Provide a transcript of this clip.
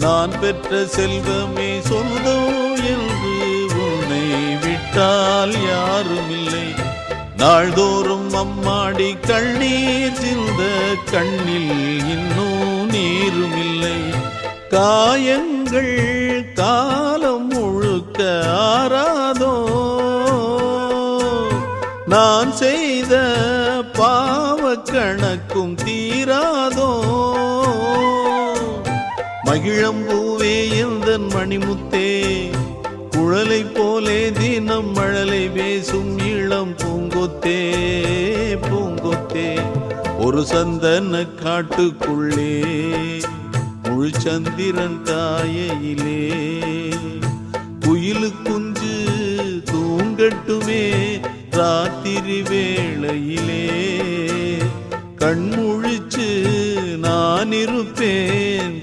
நான் பெற்ற செல்வமே சொந்தம் என்று உன்னை விட்டால் யாரும் இல்லை. நாள்தோறும் அம்மாடி கண்ணீர் சிந்த கண்ணில் இன்னும் நீரும் இல்லை. காயங்கள் காலம் முழுக்க ஆறாதோ, நான் செய்த பாவ கணக்கும் தீராதோ. மகிழம்பூவே எந்தன் மணிமுத்தே, குழலை போலே தினம் மழலை பேசும் இளம் பூங்கொத்தே பூங்கொத்தே. ஒரு சந்தன காட்டுக்குள்ளே முழு சந்திரன் காயையிலே குயிலு குஞ்சு தூங்கட்டுமே ராத்திரி வேளையிலே. கண்முழிச்சு நான் இருப்பேன்